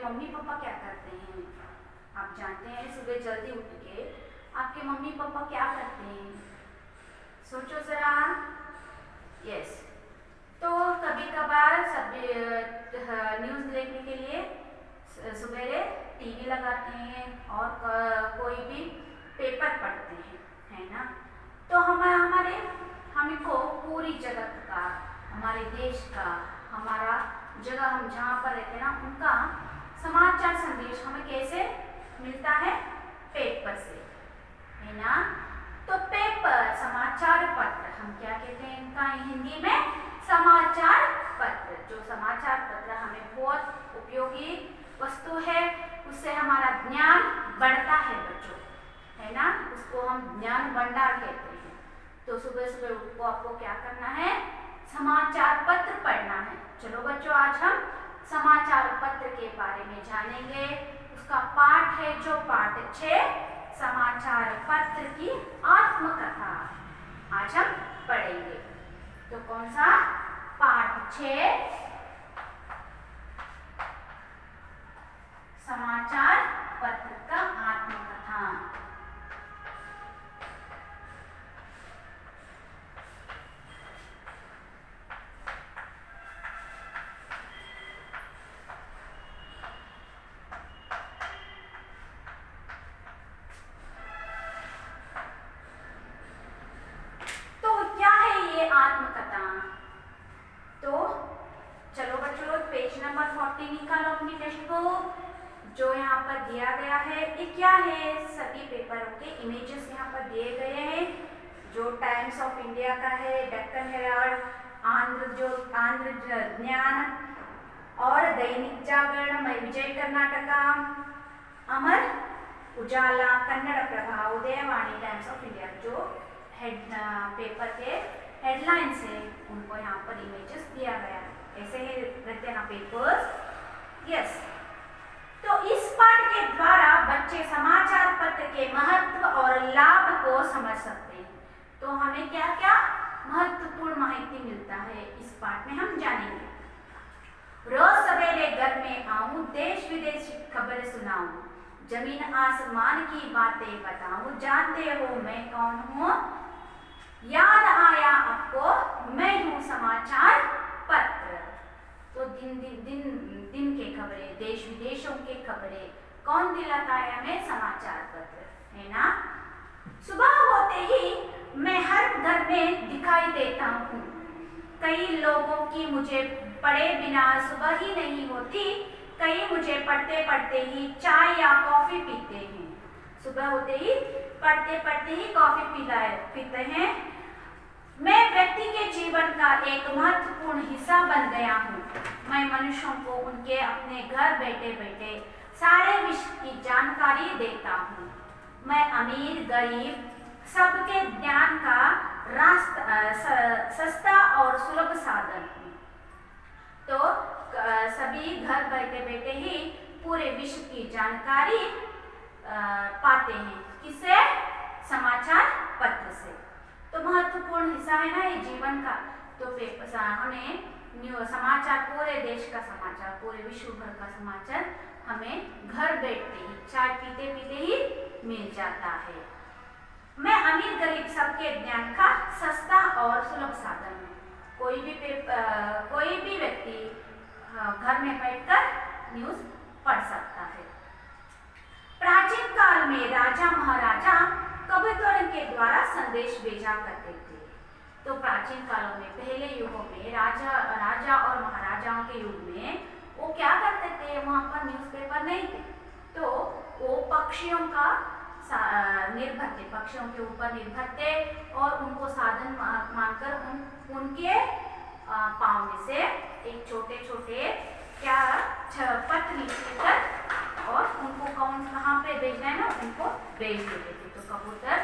Mummy papa क्या करते हैं? आप जानते हैं सुबह जल्दी उठ के आपके मम्मी पापा क्या करते हैं? सोचो जरा। यस, तो कभी कभार सब न्यूज़ देखने के लिए सवेरे टीवी लगाते हैं और कोई भी पेपर पढ़ते हैं, है ना। तो हमको पूरी जगत का, हमारे देश का, हमारा जगह हम जहाँ पर रहते हैं ना, उनका समाचार संदेश हमें कैसे मिलता है? पेपर से, है ना। तो पेपर, समाचार पत्र, हम क्या कहते हैं इनका हिंदी में? समाचार पत्र। जो समाचार पत्र हमें बहुत उपयोगी वस्तु है, उससे हमारा ज्ञान बढ़ता है बच्चों, है ना। उसको हम ज्ञान भंडार कहते हैं। तो सुबह सुबह उठ को आपको क्या करना है? समाचार पत्र पढ़ना है। चलो बच्चों, आज हम समाचार पत्र के बारे में जानेंगे। उसका पाठ है जो पाठ 6, समाचार पत्र की आत्मकथा, आज हम पढ़ेंगे। तो कौन सा? पाठ 6, समाचार पत्र का आत्मकथा। आत्मकथा। तो चलो बच्चों, पेज नंबर 40 निकालो अपनी टेक्स्ट बुक। जो यहाँ पर दिया गया है ये क्या है? सभी पेपरों के इमेजेस यहाँ पर दिए गए हैं। जो टाइम्स ऑफ इंडिया का है, डेक्कन हेराल्ड, आंध्र ज्ञान और Dainik Jagran, Vijay Karnataka, Amar Ujala, Kannada Prabha, Udayavani, Times of India, जो पेपर के हेडलाइंस है, उनको यहाँ पर इमेजेस दिया गया है। ऐसे ही रहते हैं पेपर्स। यस, तो इस पाठ के द्वारा बच्चे समाचार पत्र के महत्व और लाभ को समझ सकते हैं। तो हमें क्या क्या महत्वपूर्ण माहिती मिलता है इस पाठ में हम जानेंगे। रोज सवेरे घर में आऊं, देश विदेश की खबर सुनाऊं, जमीन आसमान की बातें बताऊं, जानते हो मैं कौन हूँ? याद आया आपको, मैं हूँ समाचार पत्र। तो दिन के खबरें, देश विदेशों के खबरें कौन दिलाता है हमें? समाचार पत्र, है ना। सुबह होते ही मैं हर घर में दिखाई देता हूँ। कई लोगों की मुझे पढ़े बिना सुबह ही नहीं होती, कई मुझे पढ़ते पढ़ते ही चाय या कॉफी पीते हैं। सुबह होते ही पढ़ते पढ़ते ही कॉफी पीते हैं। मैं व्यक्ति के जीवन का एक महत्वपूर्ण हिस्सा बन गया हूँ। मैं मनुष्यों को उनके अपने घर बैठे बैठे सारे विश्व की जानकारी देता हूँ। मैं अमीर गरीब सबके ज्ञान का सस्ता और सुलभ साधन हूँ। तो सभी घर बैठे बैठे ही पूरे विश्व की जानकारी पाते हैं। किससे? समाचार पत्र से। तो महत्वपूर्ण हिस्सा है ना ये जीवन का। तो हमें समाचार, पूरे देश का समाचार, पूरे विश्व भर का समाचार हमें घर बैठते ही, चाय पीते पीते ही मिल जाता है। मैं अमीर गरीब सबके ज्ञान का सस्ता और सुलभ साधन है। कोई भी व्यक्ति घर में बैठकर न्यूज़ पढ़ सकता है। प्राचीन काल में राजा महाराजा कबूतर के द्वारा संदेश भेजा करते थे। तो प्राचीन कालों में, पहले युगों में राजा और महाराजाओं के युग में वो क्या करते थे? वहाँ पर न्यूज़पेपर नहीं थे, तो वो पक्षियों के ऊपर निर्भर थे और उनको साधन मानकर उनके पाँव में से एक छोटे छोटे पत्र लिखकर और उनको कहाँ पे भेजना है ना, उनको भेज देते थे। तो कबूतर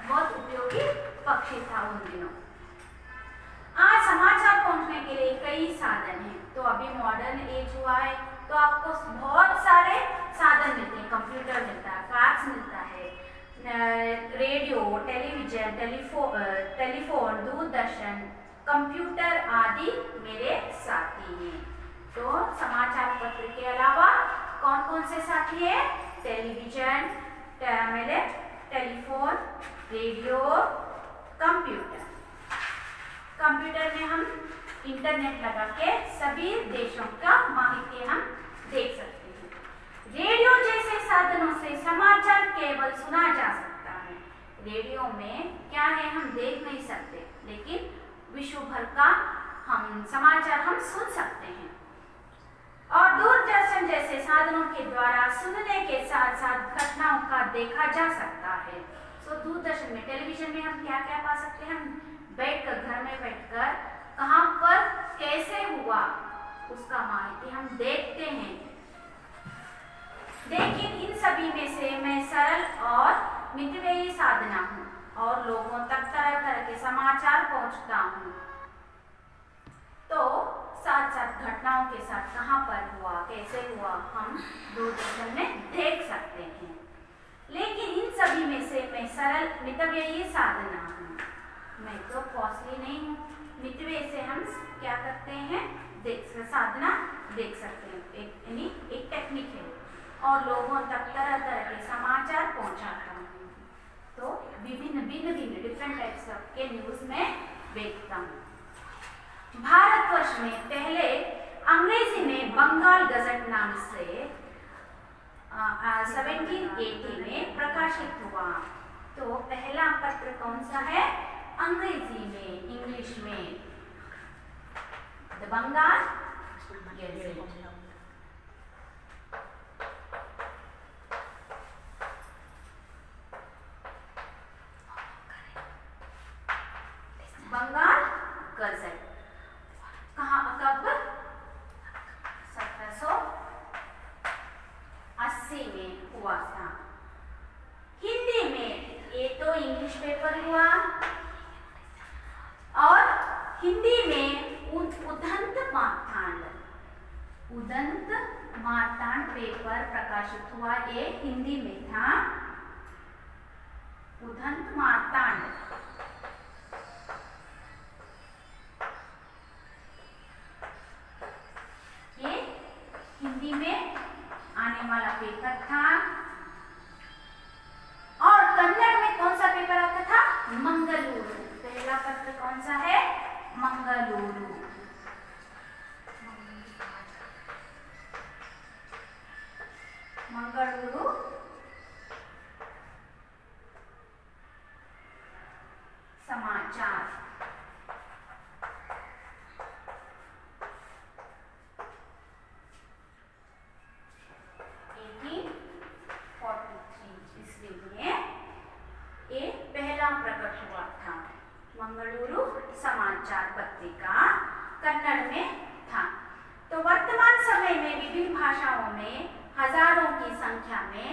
बहुत उपयोगी पक्षी था उन दिनों। आज समाचार पहुंचने के लिए कई साधन हैं। तो अभी मॉडर्न एज हुआ है, तो आपको बहुत सारे साधन मिलते हैं। कंप्यूटर मिलता है, फैक्स मिलता है, radio, television, telephone, Doordarshan, computer आदि मेरे साथी हैं। तो समाचार पत्र के अलावा कौन कौन से साथी है? Television, telephone, radio, computer. Computer में हम इंटरनेट लगा के सभी देशों का माहिती हम देख सकते हैं। रेडियो जैसे साधनों से समाचार केवल सुना जा सकता है। रेडियो में क्या है, हम देख नहीं सकते, लेकिन विश्व भर का हम समाचार हम सुन सकते हैं। और दूरदर्शन जैसे साधनों के द्वारा सुनने के साथ साथ घटनाओं का देखा जा सकता है। तो दूरदर्शन में, टेलीविजन में हम क्या क्या पा सकते हैं? हम बैठकर, घर में बैठकर कहाँ पर कैसे हुआ उसका माहिती हम देखते हैं। लेकिन इन सभी में से मैं सरल और मितव्ययी साधना हूँ और लोगों तक तरह तरह के समाचार पहुँचता हूँ। तो साथ साथ घटनाओं के साथ कहाँ पर हुआ, कैसे हुआ, हम दूरदर्शन में देख सकते हैं। लेकिन इन सभी में से मैं सरल मितव्ययी साधना हूँ। मैं तो कॉस्टली नहीं हूँ। मितव्यय से हम क्या करते हैं? साधना देख सकते हैं। एक टेक्निक है और लोगों तक तरह तरह के समाचार पहुँचाता हूँ। तो विभिन्न डिफरेंट टाइप्स के न्यूज़ में देखता हूँ। भारतवर्ष में पहले अंग्रेजी में बंगाल गजट नाम से 1780 में प्रकाशित हुआ। तो पहला पत्र कौन सा है? अंग्रेजी में, इंग्लिश में, the Bengal gazette. Bengal gazette कहाँ, कब? 1780 में हुआ था। हिंदी में ये तो इंग्लिश पेपर हुआ और हिंदी में उदंत मार्तांड पेपर प्रकाशित हुआ। ये हिंदी में था, उदंत मार्तांड। ये हिंदी में आने वाला पेपर था। और कन्नड़ में कौन सा पेपर आता था? मंगलूरु। पहला पत्र कौन सा है? मंगलूरु। मंगलूरु समाचार। प्रकट हुआ था। मंगलूरु समाचार पत्रिका कन्नड़ में था। तो वर्तमान समय में विभिन्न भाषाओं में हजारों की संख्या में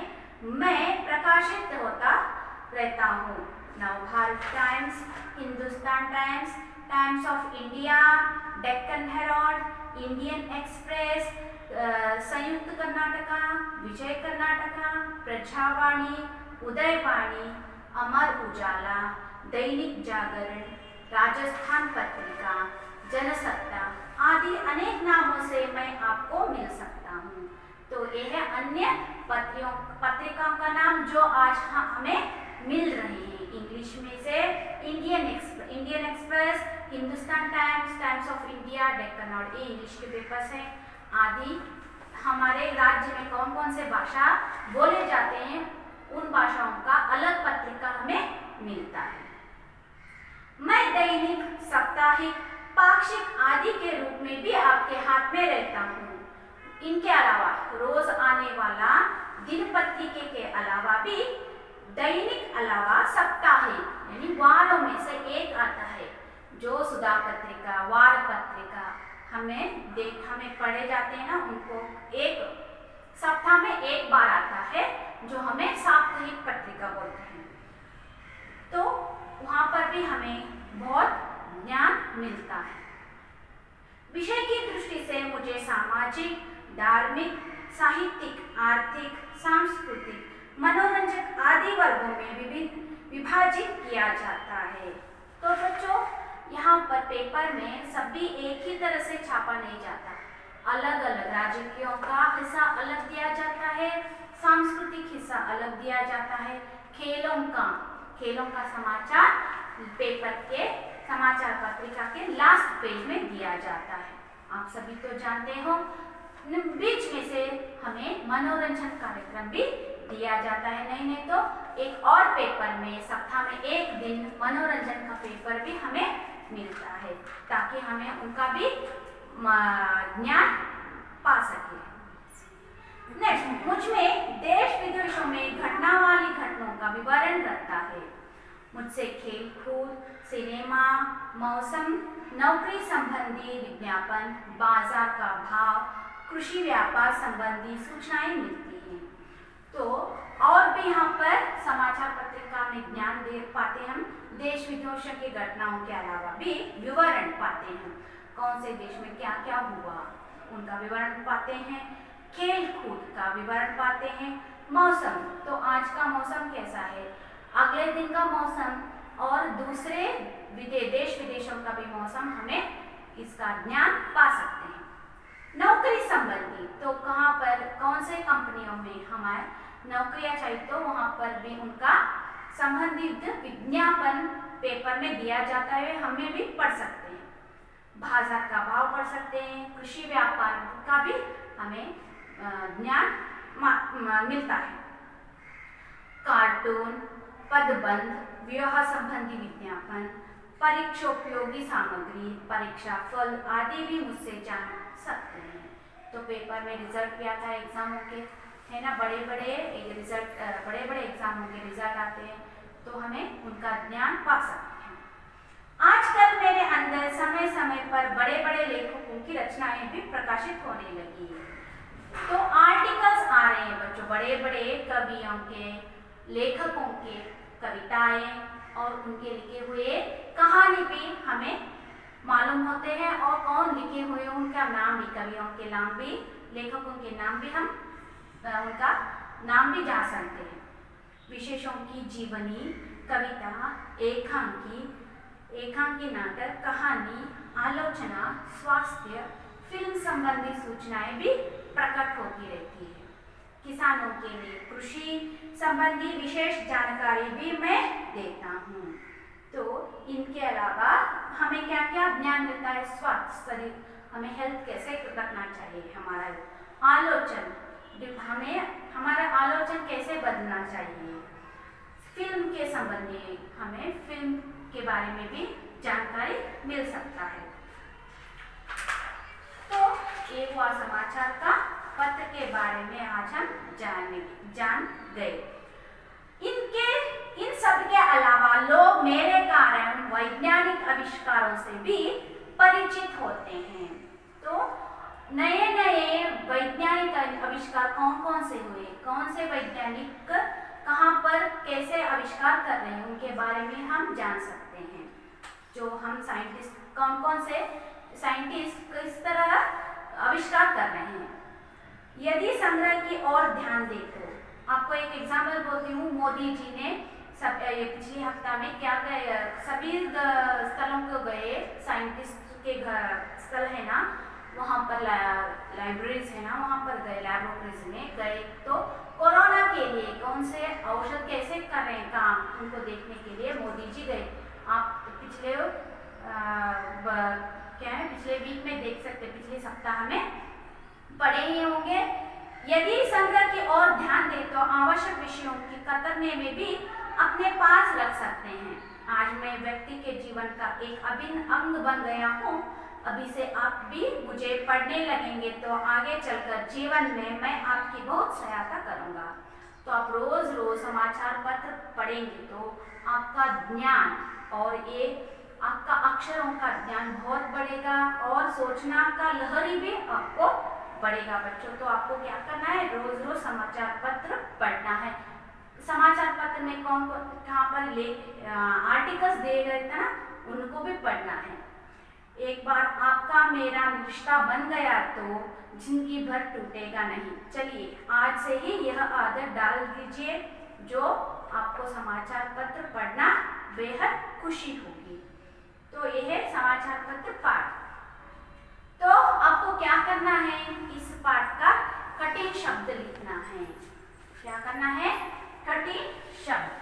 मैं प्रकाशित होता रहता हूँ। Navbharat times, Hindustan times, times of India, Deccan Herald, Indian express, संयुक्त कर्नाटका, विजय कर्नाटका, प्रजावाणी, उदयवाणी, अमर उजाला, दैनिक जागरण, राजस्थान पत्रिका, जनसत्ता आदि अनेक नामों से मैं आपको मिल सकता हूँ। तो ये है अन्य पत्रिकाओं का नाम जो आज हमें मिल रहे हैं। इंग्लिश में से Indian express, Hindustan times, times of India, Deccan Herald, ये इंग्लिश के पेपर्स हैं। आदि हमारे राज्य में कौन कौन से भाषा बोले जाते हैं, उन भाषाओं का अलग पत्रिका हमें मिलता है। मैं दैनिक, साप्ताहिक, पाक्षिक आदि के रूप में भी आपके हाथ में रहता हूँ। इनके अलावा रोज आने वाला दिन पत्रिके के अलावा भी दैनिक अलावा साप्ताहिक यानी वारों में से एक आता है, जो सुधा पत्रिका, वार पत्रिका हमें पढ़े जाते हैं ना, उनको एक सप्ताह में एक बार आता है, जो हमें साप्ताहिक पत्रिका बोलते हैं। तो वहाँ पर भी हमें बहुत ज्ञान मिलता है। विषय की दृष्टि से मुझे सामाजिक, धार्मिक, साहित्यिक, आर्थिक, सांस्कृतिक, मनोरंजक आदि वर्गों में विभाजित किया जाता है। तो बच्चों, यहाँ पर पेपर में सभी एक ही तरह से छापा नहीं जाता। अलग अलग राजकीयों का हिस्सा अलग दिया जाता है, सांस्कृतिक हिस्सा अलग दिया जाता है, खेलों का समाचार पेपर के समाचार पत्रिका के लास्ट पेज में दिया जाता है। आप सभी तो जानते हो। बीच में से हमें मनोरंजन कार्यक्रम भी दिया जाता है। नहीं तो एक और पेपर में सप्ताह में एक दिन मनोरंजन का पेपर भी हमें मिलता है, ताकि हमें उनका भी ज्ञान पा सके। नेक्स्ट, मुझमें देश विदेशों में घटना वाली घटनाओं का विवरण रहता है। मुझसे खेल कूद, सिनेमा, मौसम, नौकरी संबंधी विज्ञापन, बाजार का भाव, कृषि व्यापार संबंधी सूचनाएं मिलती हैं। तो और भी यहाँ पर समाचार पत्रिका में ज्ञान दे पाते हम। देश विदेशों की घटनाओं के अलावा भी विवरण पाते हैं, कौन से देश में क्या क्या हुआ उनका विवरण पाते हैं। खेल कूद का विवरण पाते हैं। मौसम, तो आज का मौसम कैसा है, अगले दिन का मौसम और दूसरे देश विदेशों का भी मौसम, हमें इसका ज्ञान पा सकते हैं। नौकरी संबंधी, तो कहाँ पर कौन से कंपनियों में हमारे नौकरियां चाहिए, तो वहाँ पर भी उनका संबंधित विज्ञापन पेपर में दिया जाता है, हमें भी पढ़ सकते हैं। बाजार का भाव पढ़ सकते हैं। कृषि व्यापार का भी हमें ज्ञान मिलता है। कार्टून, पदबंध, विवाह संबंधी विज्ञापन, परीक्षोपयोगी सामग्री, परीक्षा फल आदि भी मुझसे जान सकते हैं। तो पेपर में रिजल्ट भी आता है एग्जामों के, है ना, बड़े बड़े एग्जामों के रिजल्ट आते हैं, तो हमें उनका ज्ञान पा सकते हैं। आजकल मेरे अंदर समय समय पर बड़े बड़े लेखकों की रचनाएं भी प्रकाशित होने लगी है। तो आर्टिकल्स आ रहे हैं बच्चों, बड़े बड़े कवियों के, लेखकों के कविताएं और उनके लिखे हुए कहानी भी हमें मालूम होते हैं, और कौन लिखे हुए उनका नाम भी, कवियों के नाम भी, लेखकों के नाम भी हम उनका नाम भी जान सकते हैं। विशेषों की जीवनी, कविता, एकांकी नाटक, कहानी, आलोचना, स्वास्थ्य, फिल्म संबंधी सूचनाएं भी प्रकट होती रहती है। किसानों के लिए कृषि संबंधी विशेष जानकारी भी मैं देता हूँ। तो इनके अलावा हमें क्या क्या ज्ञान मिलता है, स्वास्थ्य, शरीर, हमें हेल्थ कैसे रखना चाहिए, हमारा आलोचन, हमारा आलोचन कैसे बदलना चाहिए, फिल्म के संबंधी हमें फिल्म के बारे में भी जानकारी मिल सकता है। तो ये हुआ समाचार का पत्र के बारे में आज हम जान गए। इन सब के अलावा लोग मेरे कारण वैज्ञानिक आविष्कारों से भी परिचित होते हैं। तो नए नए वैज्ञानिक आविष्कार कौन कौन से हुए, कौन से वैज्ञानिक कहाँ पर कैसे आविष्कार कर रहे हैं, उनके बारे में हम जान सकते हैं। जो हम साइंटिस्ट, कौन कौन से साइंटिस्ट किस तरह आविष्कार कर रहे हैं। यदि संग्रह की ओर ध्यान दें तो आपको एक एग्जाम्पल बोलती हूँ। मोदी जी ने पिछले हफ्ता में क्या गए, सभी स्थलों को गए, साइंटिस्ट के स्थल है ना, वहाँ पर लाइब्रेरीज है ना, वहाँ पर गए, लैबोरेटरीज में गए, तो कोरोना के लिए कौन से औषध कैसे कर रहे हैं काम, उनको देखने के लिए मोदी जी गए। आप पिछले पिछले वीक में देख सकते, पिछले सप्ताह में पढ़े ही होंगे। यदि संग्रह की ओर ध्यान दें तो आवश्यक विषयों की कतरने में भी अपने पास रख सकते हैं। आज मैं व्यक्ति के जीवन का एक अभिन्न अंग बन गया हूँ। अभी से आप भी मुझे पढ़ने लगेंगे तो आगे चलकर जीवन में मैं आपकी बहुत सहायता करूँगा। तो आप रोज रोज समाचार पत्र पढ़ेंगे तो आपका ज्ञान और ये आपका अक्षरों का ज्ञान बहुत बढ़ेगा और सोचना का लहरी भी आपको बढ़ेगा बच्चों। तो आपको क्या करना है, रोज रोज समाचार पत्र पढ़ना है। समाचार पत्र में कौन कहाँ पर आर्टिकल्स दिए गए थे ना, उनको भी पढ़ना है। एक बार आपका मेरा रिश्ता बन गया तो जिंदगी भर टूटेगा नहीं। चलिए आज से ही यह आदत डाल दीजिए, जो आपको समाचार पत्र पढ़ना बेहद खुशी होगी। तो यह है समाचार पत्र पाठ। तो आपको क्या करना है, कठिन शब्द लिखना है। क्या करना है? कठिन शब्द।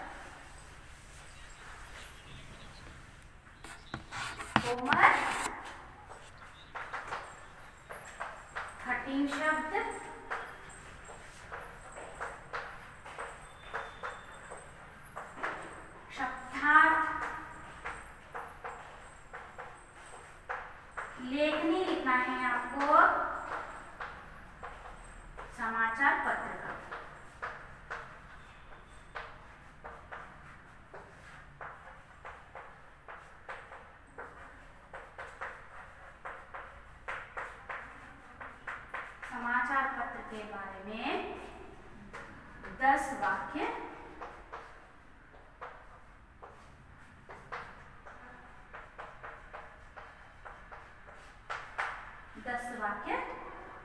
होमवर्क, कठिन शब्द, शब्दार्थ, लेखनी लिखना है आपको समाचार पत्र का। समाचार पत्र के बारे में 10 वाक्य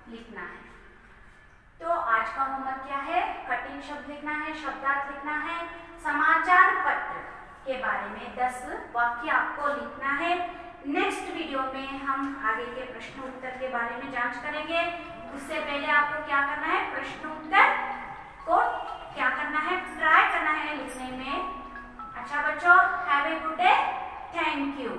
लिखना है। तो आज का होमवर्क क्या है? कठिन शब्द लिखना है, शब्दार्थ लिखना है, समाचार पत्र के बारे में 10 वाक्य आपको लिखना है। नेक्स्ट वीडियो में हम आगे के प्रश्न उत्तर के बारे में जांच करेंगे। उससे पहले आपको क्या करना है? प्रश्न उत्तर को क्या करना है? ट्राई करना है लिखने में। अच्छा बच्चों, have a good day. Thank you.